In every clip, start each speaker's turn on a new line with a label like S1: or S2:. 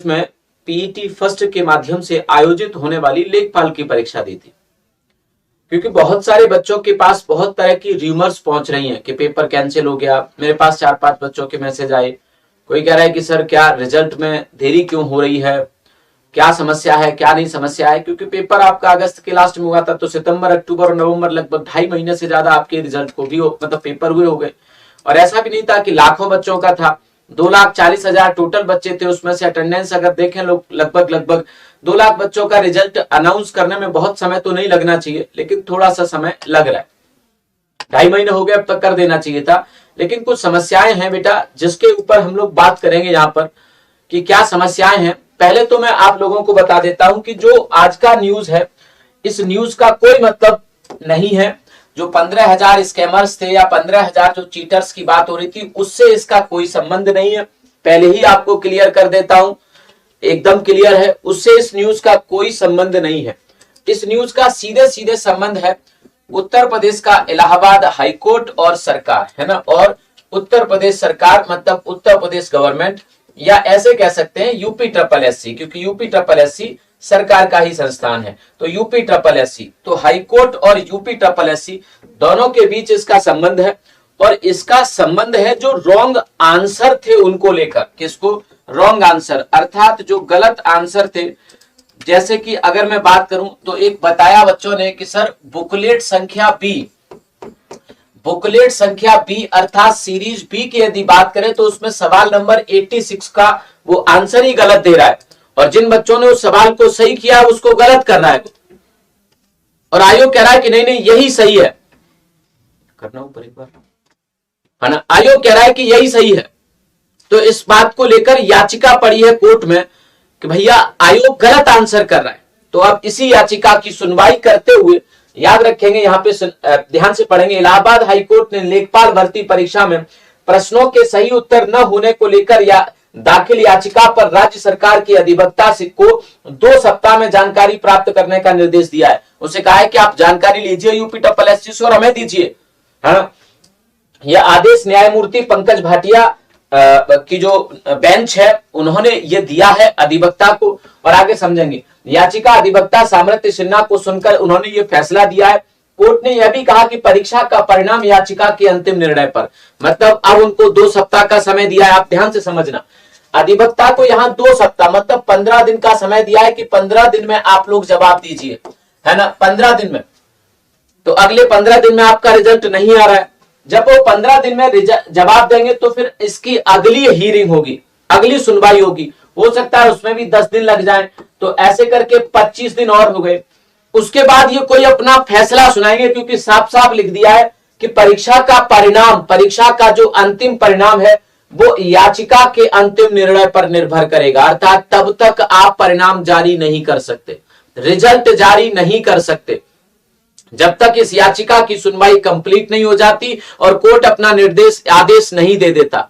S1: में PET first के माध्यम से आयोजित होने वाली लेखपाल की परीक्षा दी थी, क्योंकि बहुत सारे बच्चों के पास बहुत तरह की र्यूमर्स पहुंच रही हैं कि पेपर कैंसिल हो गया। मेरे पास 4-5 बच्चों के मैसेज आए, कोई कह रहा है कि सर क्या रिजल्ट में देरी क्यों हो रही है, क्या समस्या है, क्या नहीं समस्या है। क्योंकि पेपर आपका अगस्त के लास्ट में हुआ था, तो सितंबर, अक्टूबर और नवंबर लगभग 2.5 महीने से ज्यादा आपके रिजल्ट को भी मतलब पेपर हुए हो गए। और ऐसा भी नहीं था कि लाखों बच्चों का था, 2,40,000 टोटल बच्चे थे, उसमें से अटेंडेंस अगर देखें लोग लगभग 2 लाख बच्चों का रिजल्ट अनाउंस करने में बहुत समय तो नहीं लगना चाहिए, लेकिन थोड़ा सा समय लग रहा है। 2.5 महीने हो गए, अब तक कर देना चाहिए था। लेकिन कुछ समस्याएं हैं बेटा, जिसके ऊपर हम लोग बात करेंगे यहाँ पर कि क्या समस्याएं हैं। पहले तो मैं आप लोगों को बता देता हूं कि जो आज का न्यूज है, इस न्यूज का कोई मतलब नहीं है। जो 15,000 स्कैमर्स थे या 15,000 जो चीटर्स की बात हो रही थी, उससे इसका कोई संबंध नहीं है। पहले ही आपको क्लियर कर देता हूं, एकदम क्लियर है, उससे इस न्यूज का कोई संबंध नहीं है। इस न्यूज का सीधे सीधे संबंध है उत्तर प्रदेश का इलाहाबाद हाईकोर्ट और सरकार, है ना। और उत्तर प्रदेश सरकार मतलब उत्तर प्रदेश गवर्नमेंट, या ऐसे कह सकते हैं यूपी ट्रिपल एससी, क्योंकि यूपी ट्रिपल एससी सरकार का ही संस्थान है। तो यूपी ट्रिपल एससी, तो हाईकोर्ट और यूपी ट्रिपल एससी दोनों के बीच इसका संबंध है। और इसका संबंध है जो रॉन्ग आंसर थे उनको लेकर। किसको? रॉन्ग आंसर, अर्थात जो गलत आंसर थे। जैसे कि अगर मैं बात करूं तो एक बताया बच्चों ने कि सर बुकलेट संख्या बी अर्थात सीरीज बी की यदि बात करें तो उसमें सवाल नंबर 86 का वो आंसर ही गलत दे रहा है, और जिन बच्चों ने उस सवाल को सही किया उसको गलत कर रहा है। और आयोग कह रहा है कि नहीं नहीं यही सही है, करना ऊपर एक बार, है ना। आयोग कह रहा है कि यही सही है। तो इस बात को लेकर याचिका पड़ी है कोर्ट में कि भैया आयोग गलत आंसर कर रहा है। तो अब इसी याचिका की सुनवाई करते हुए, याद रखेंगे यहां पे ध्यान से पढ़ेंगे, इलाहाबाद हाईकोर्ट ने लेखपाल भर्ती परीक्षा में प्रश्नों के सही उत्तर न होने को लेकर या दाखिल याचिका पर राज्य सरकार की अधिवक्ता को 2 सप्ताह में जानकारी प्राप्त करने का निर्देश दिया है। उसे कहा है कि आप जानकारी लीजिए यूपी ट्रिपल एससी से और हमें दीजिए, है। यह आदेश न्यायमूर्ति पंकज भाटिया की जो बेंच है उन्होंने ये दिया है अधिवक्ता को। और आगे समझेंगे, याचिका अधिवक्ता सामर्थ्य सिन्हा को सुनकर उन्होंने ये फैसला दिया है। कोर्ट ने यह भी कहा कि परीक्षा का परिणाम याचिका के अंतिम निर्णय पर, मतलब अब उनको 2 सप्ताह का समय दिया है। आप ध्यान से समझना, अधिवक्ता को यहाँ 2 सप्ताह मतलब 15 दिन का समय दिया है कि 15 दिन में आप लोग जवाब दीजिए, है ना। 15 दिन में, तो अगले 15 दिन में आपका रिजल्ट नहीं आ रहा है। जब वो 15 दिन में जवाब देंगे तो फिर इसकी अगली हीयरिंग होगी, अगली सुनवाई होगी। हो सकता है उसमें भी 10 दिन लग जाए, तो ऐसे करके 25 दिन और हो गए। उसके बाद ये कोई अपना फैसला सुनाएंगे, क्योंकि साफ साफ लिख दिया है कि परीक्षा का परिणाम, परीक्षा का जो अंतिम परिणाम है वो याचिका के अंतिम निर्णय पर निर्भर करेगा। अर्थात तब तक आप परिणाम जारी नहीं कर सकते, रिजल्ट जारी नहीं कर सकते, जब तक इस याचिका की सुनवाई कंप्लीट नहीं हो जाती और कोर्ट अपना आदेश नहीं दे देता।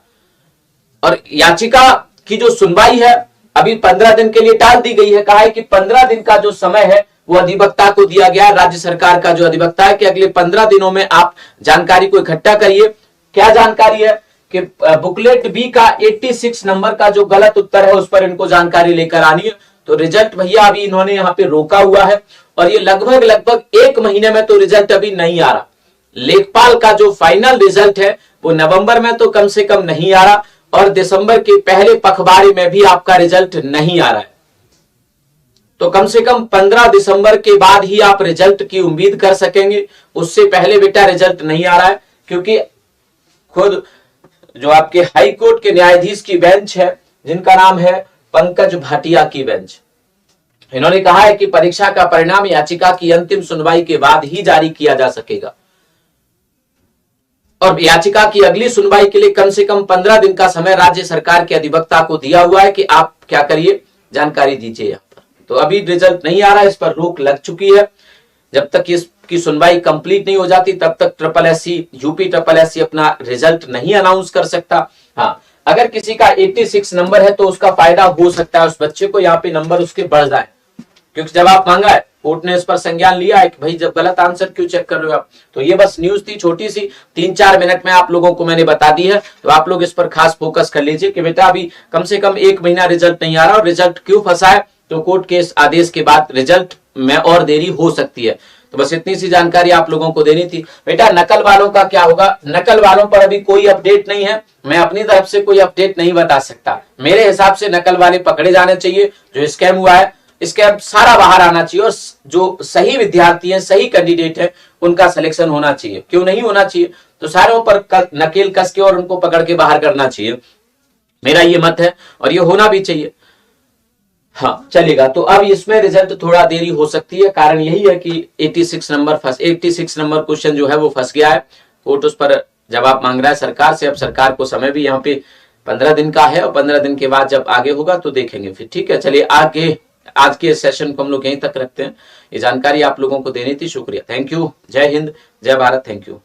S1: और याचिका की जो सुनवाई है अभी 15 दिन के लिए टाल दी गई है। कहा है कि 15 दिन का जो समय है वो अधिवक्ता को दिया गया, राज्य सरकार का जो अधिवक्ता है, कि अगले 15 दिनों में आप जानकारी को इकट्ठा करिए। क्या जानकारी है कि बुकलेट बी का 86 नंबर का जो गलत उत्तर है उस पर इनको जानकारी लेकर आनी है। तो रिजल्ट भैया अभी इन्होंने यहाँ पे रोका हुआ है, और ये लगभग 1 महीने में तो रिजल्ट अभी नहीं आ रहा। लेखपाल का जो फाइनल रिजल्ट है वो नवंबर में तो कम से कम नहीं आ रहा, और दिसंबर के पहले पखवाड़े में भी आपका रिजल्ट नहीं आ रहा है। तो कम से कम 15 दिसंबर के बाद ही आप रिजल्ट की उम्मीद कर सकेंगे। उससे पहले बेटा रिजल्ट नहीं आ रहा है, क्योंकि खुद जो आपके हाई कोर्ट के न्यायाधीश की बेंच है, जिनका नाम है पंकज भाटिया की बेंच, इन्होंने कहा है कि परीक्षा का परिणाम याचिका की अंतिम सुनवाई के बाद ही जारी किया जा सकेगा, और याचिका की अगली सुनवाई के लिए कम से कम 15 दिन का समय राज्य सरकार के अधिवक्ता को दिया हुआ है कि आप क्या करिए, जानकारी दीजिए यहाँ पर। तो अभी रिजल्ट नहीं आ रहा है, इस पर रोक लग चुकी है। जब तक इसकी सुनवाई कंप्लीट नहीं हो जाती तब तक triple SC, UP triple SC अपना रिजल्ट नहीं अनाउंस कर सकता। हाँ, अगर किसी का 86 नंबर है तो उसका फायदा हो सकता है उस बच्चे को यहाँ पे नंबर उसके बढ़ जाए, क्योंकि जब आप मांगा है कोर्ट ने इस पर संज्ञान लिया है कि भाई जब गलत आंसर क्यों चेक कर रहे हो आप। तो ये बस न्यूज थी छोटी सी, 3-4 मिनट में आप लोगों को मैंने बता दी है। तो आप लोग इस पर खास फोकस कर लीजिए कि बेटा अभी कम से कम 1 महीना रिजल्ट नहीं आ रहा, और रिजल्ट क्यों फंसा है, तो कोर्ट के इस आदेश के बाद रिजल्ट में और देरी हो सकती है। तो बस इतनी सी जानकारी आप लोगों को देनी थी। बेटा नकल वालों का क्या होगा, नकल वालों पर अभी कोई अपडेट नहीं है, मैं अपनी तरफ से कोई अपडेट नहीं बता सकता। मेरे हिसाब से नकल वाले पकड़े जाने चाहिए, जो स्कैम हुआ है स्कैम सारा बाहर आना चाहिए, और जो सही विद्यार्थी हैं, सही कैंडिडेट है, उनका सिलेक्शन होना चाहिए। क्यों नहीं होना चाहिए, तो सारों पर नकेल कस के और उनको पकड़ के बाहर करना चाहिए, मेरा ये मत है, और ये होना भी चाहिए। हाँ चलेगा। तो अब इसमें रिजल्ट थोड़ा देरी हो सकती है, कारण यही है कि 86 नंबर क्वेश्चन जो है वो फंस गया है। कोर्ट उस पर जवाब मांग रहा है सरकार से। अब सरकार को समय भी यहाँ पे 15 दिन का है, और 15 दिन के बाद जब आगे होगा तो देखेंगे फिर। ठीक है, चलिए आगे आज के सेशन को हम लोग यहीं तक रखते हैं। ये जानकारी आप लोगों को देनी थी। शुक्रिया, थैंक यू, जय हिंद, जय भारत, थैंक यू।